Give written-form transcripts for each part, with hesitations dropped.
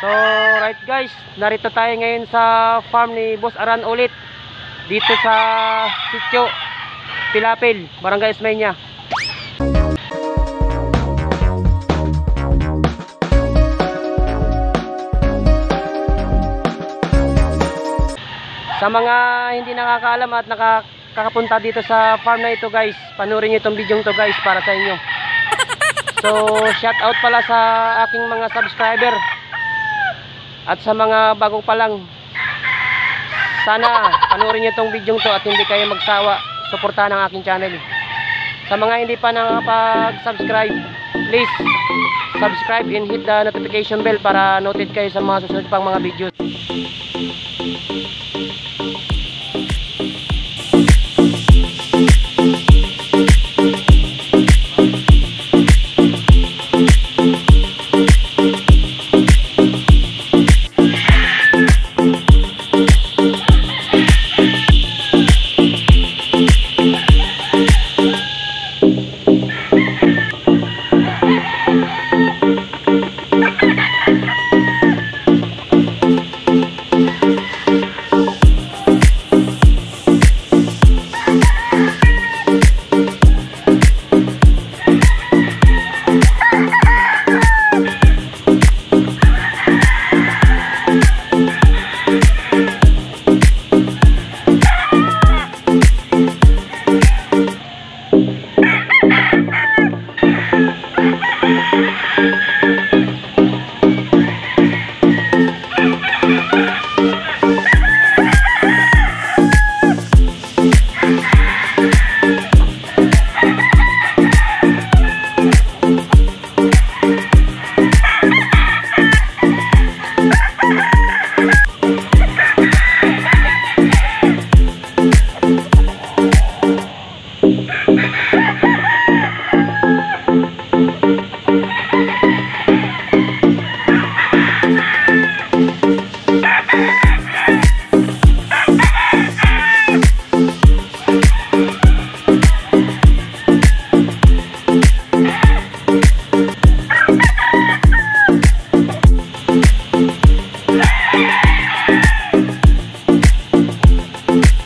So right guys, narito tayo ngayon sa farm ni Boss Aran ulit. Dito sa Sitio Pilapil, Barangay Ismeña. Sa mga hindi nakakaalam at nakakapunta dito sa farm na ito guys, panoorin nyo itong video to guys para sa inyo. So shout out pala sa aking mga subscriber at sa mga bago pa lang. Sana panoorin nyo itong video to at hindi kayo magsawa suportahan ang aking channel. Sa mga hindi pa nakapag-subscribe, please subscribe and hit the notification bell para noted kayo sa mga susunod pang mga videos.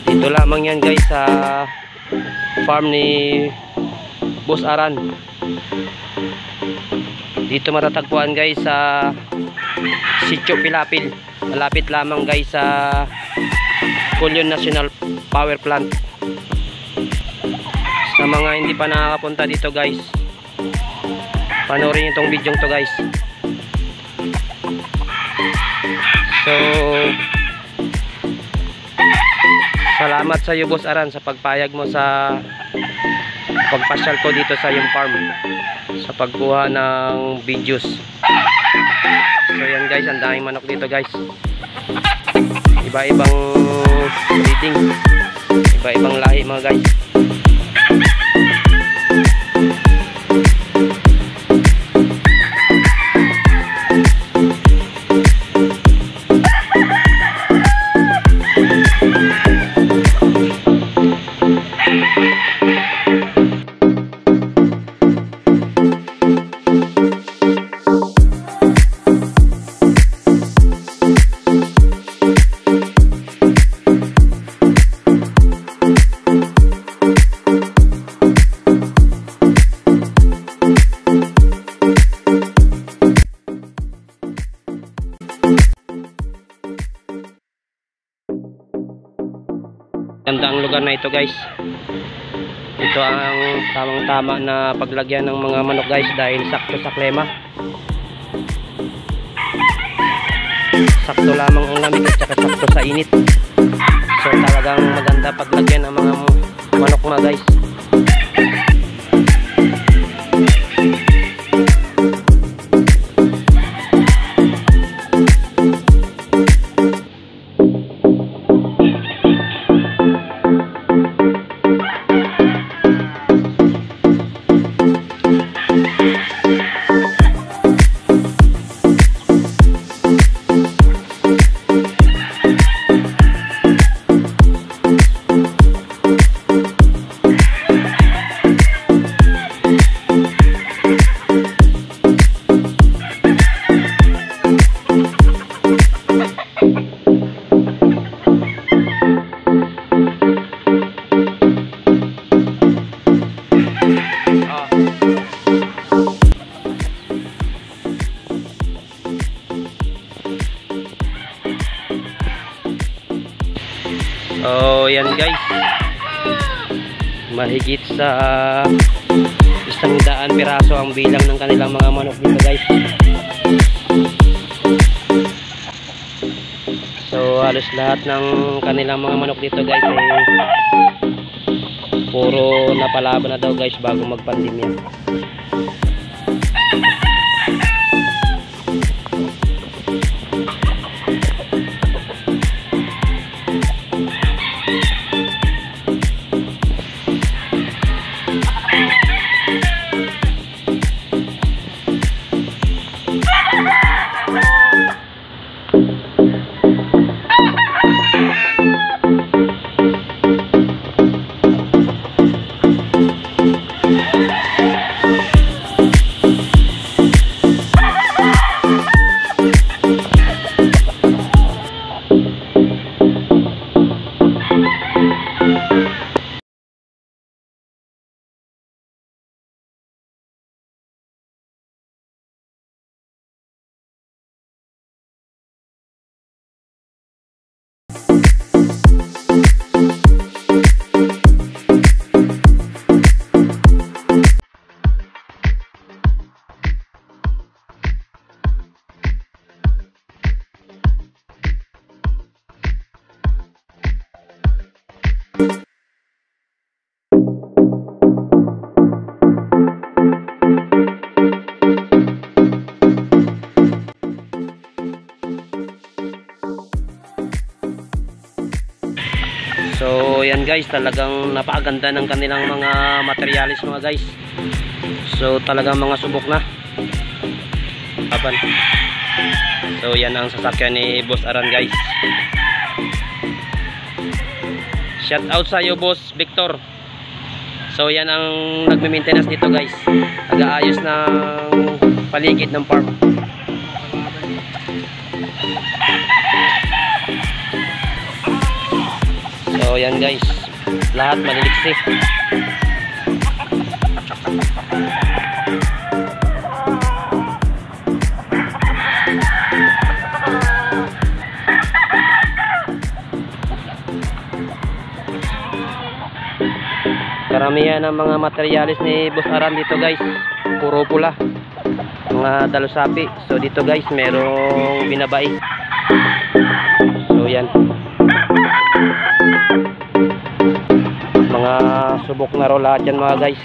Dito lamang yan guys sa farm ni Boss Aran. Dito matatagpuan guys sa Sitio Pilapil. Malapit lamang guys sa Culion National Power Plant. Sa mga hindi pa nakakapunta dito guys, panoorin itong video to guys. So salamat sa iyo Boss Aran sa pagpayag mo sa pagpasyal ko dito sa iyong farm sa pagkuha ng videos. So yan guys, ang daming manok dito guys. Iba-ibang breeding, iba-ibang lahi mga guys. Ganda ang lugar na ito guys. Ito ang tamang-tama na paglagyan ng mga manok guys dahil sakto sa klima. Sakto lamang ang lamig at saka sakto sa init. So talagang maganda paglagyan ng mga manok na guys. So yan guys, mahigit sa 100 piraso ang bilang ng kanilang mga manok dito guys. So halos lahat ng kanilang mga manok dito guys ay puro napalaban na daw guys bago magpandemya. So yan guys, talagang napakaganda ng kanilang mga materialis mga guys. So talagang mga subok na. Apan. So yan ang sasakyan ni Boss Aran guys. Shout out sa iyo Boss Victor. So yan ang nagme-maintenance dito guys. Nag-aayos ng paligid ng farm. So yan guys, lahat maliliksi. Karamihan ng mga materialis ni Boss Aran dito guys, puro pula, mga dalusapi. So dito guys, merong binabai. So yan, mga subok na ro lahat yan mga guys.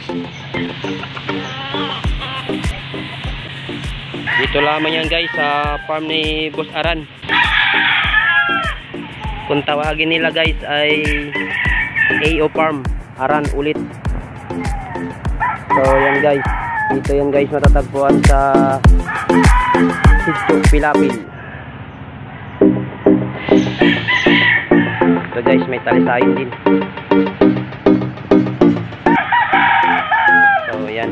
Dito lamang yan guys sa farm ni Boss Aran. Kung tawagin nila guys ay AO Farm Aran ulit. So yan guys, dito yan guys matatagpuan sa Sitio Pilapil. So guys, may talisayin din. So yan.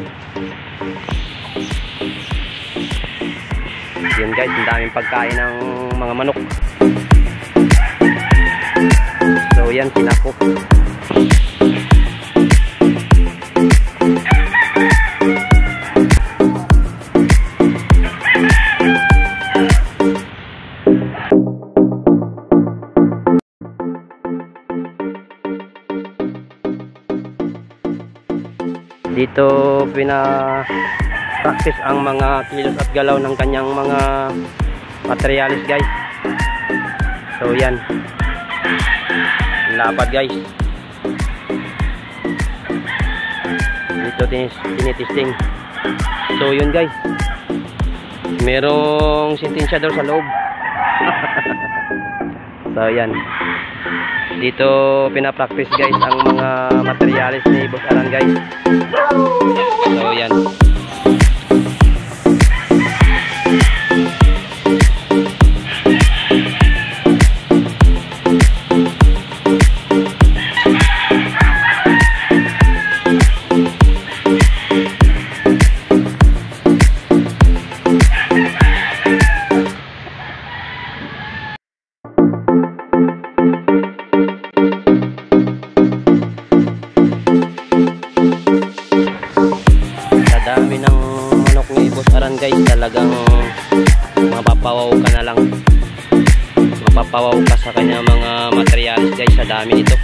Yan guys, ang daming pagkain ng mga manok. So yan, sinako. Dito pina-practice ang mga kilos at galaw ng kanyang mga materialis guys. So yan, lapad guys. Dito tinitesting. So yun guys, merong sentensyador sa loob. So yan, dito pinapractice guys ang mga materialis ni Boss Aran guys. So yan. Dami ng manok ni Boss Aran guys, talagang mapapawaw ka na lang. magpapawaw ka sa kanyang mga materials guys, sa dami nito.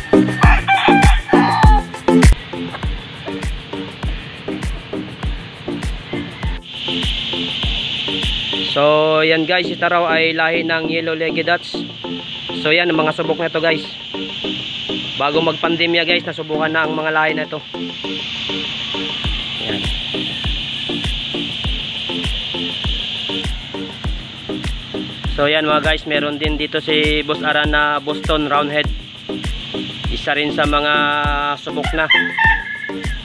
So yan guys, ito raw ay lahi ng yellow-legged Dutch. So yan ang mga subok na ito guys. Bago magpandemya guys, nasubukan na ang mga lahi na ito. Yan. So yan mga guys, meron din dito si Boss Aran na Boston Roundhead. Isa rin sa mga subok na.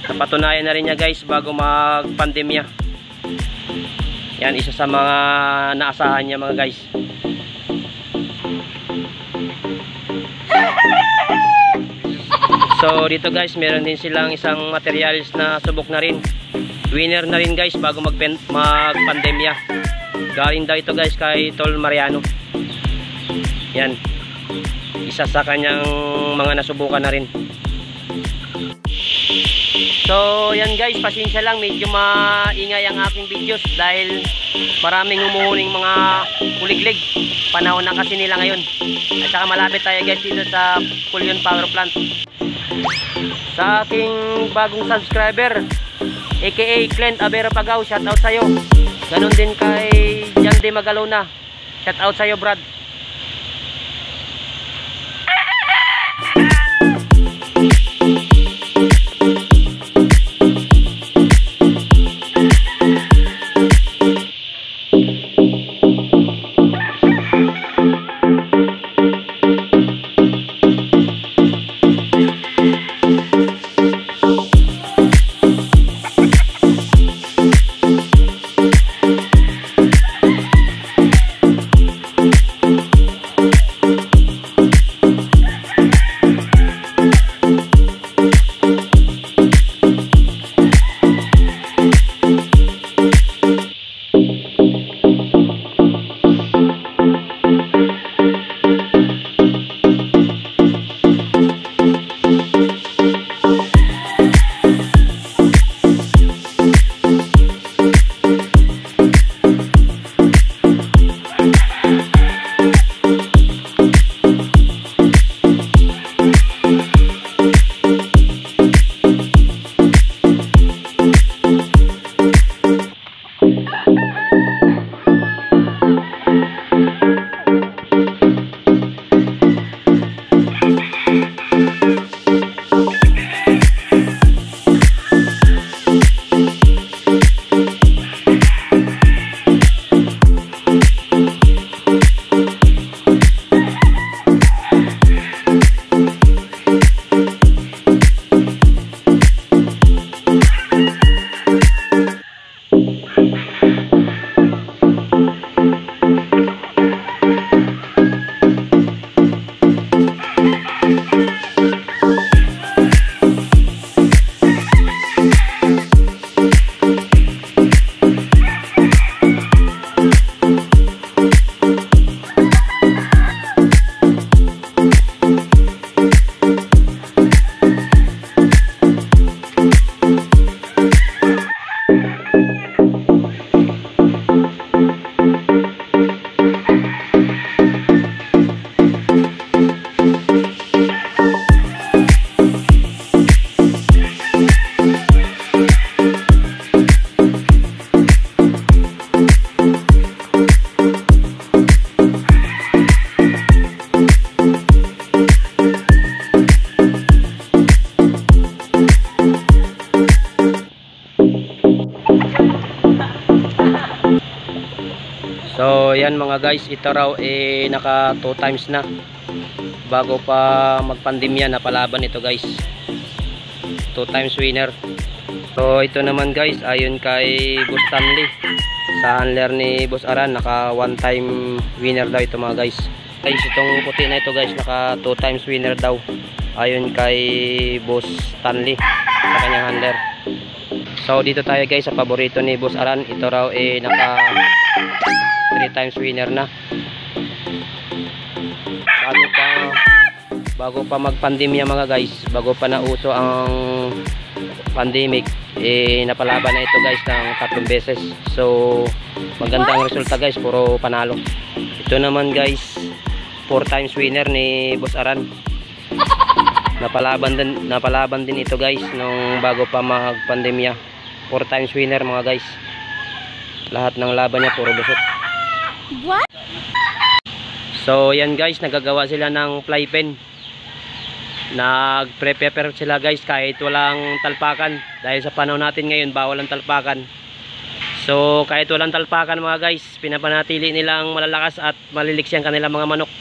Napatunayan na rin niya guys bago magpandemya. Yan, isa sa mga naasahan niya mga guys. So dito guys, meron din silang isang materials na subok na rin. Winner na rin guys bago magpandemya. Galing daw ito guys kay Tol Mariano. Yan, isa sa kanyang mga nasubukan na rin. So yan guys, pasensya lang, medyo maingay ang aking videos dahil maraming humuhuling mga kuliglig. Panahon na kasi nila ngayon. At saka malapit tayo guys dito sa Pulyon Power Plant. Sa aking bagong subscriber, aka Clint Abera Pagaw, shout out sa'yo. Ganon din kay Jan De Magalona, shout out sa'yo Brad. So yan mga guys, ito raw naka 2 times na bago pa magpandemya na palaban ito guys. 2 times winner. So ito naman guys, ayon kay Boss Stanley, sa handler ni Boss Aran, naka 1 time winner daw ito mga guys. Guys, itong puti na ito guys, naka 2 times winner daw ayon kay Boss Stanley sa kanyang handler. So dito tayo guys sa paborito ni Boss Aran, ito raw naka 3 times winner na. Bago pa magpandemya mga guys, bago pa nauso ang pandemic, napalaban na ito guys ng 3 beses. So magandang resulta guys, puro panalo. Ito naman guys, 4 times winner ni Boss Aran. Napalaban din ito guys nung bago pa mag-pandemya. 4 times winner mga guys. Lahat ng laban niya puro busot. What? So yan guys, nagagawa sila ng fly pen. Nagre-prepare sila guys kahit walang talpakan. Dahil sa panahon natin ngayon, bawal ang talpakan. So kahit walang talpakan mga guys, pinapanatili nilang malalakas at maliliks ang kanilang mga manok.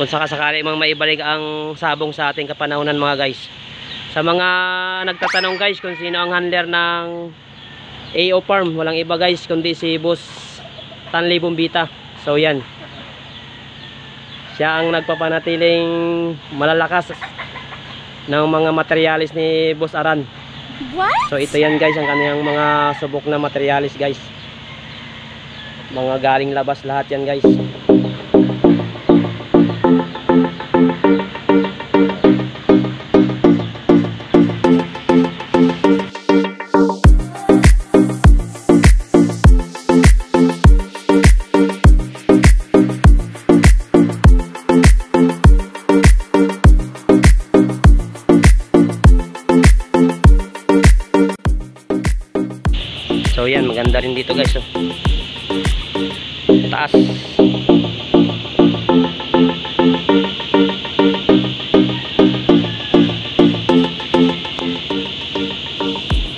Kung sakasakali mang maibalik ang sabong sa ating kapanahunan mga guys. Sa mga nagtatanong guys kung sino ang handler ng AO Farm, walang iba guys kundi si Boss Stanley Bombita. So yan, siya ang nagpapanatiling malalakas ng mga materialis ni Boss Aran. What? So ito yan guys ang kanyang mga subok na materialis guys. Mga galing labas lahat yan guys. So yan, maganda rin dito guys, oh. Taas.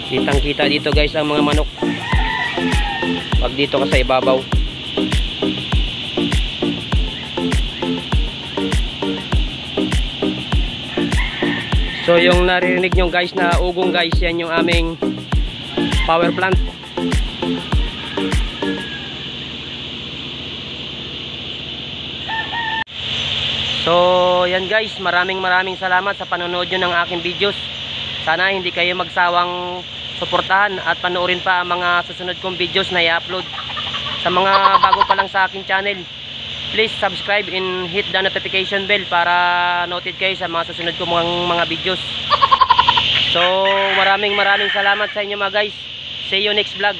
Kitang kita dito guys ang mga manok pag dito ka sa ibabaw. So yung naririnig nyo guys na ugong guys, yan yung aming power plant. So yan guys, maraming salamat sa panonood nyo ng aking videos. Sana hindi kayo magsawang suportahan at panoorin pa ang mga susunod kong videos na i-upload. Sa mga bago pa lang sa aking channel, please subscribe and hit the notification bell para noted kayo sa mga susunod kong mga videos. So maraming salamat sa inyo mga guys. See you next vlog.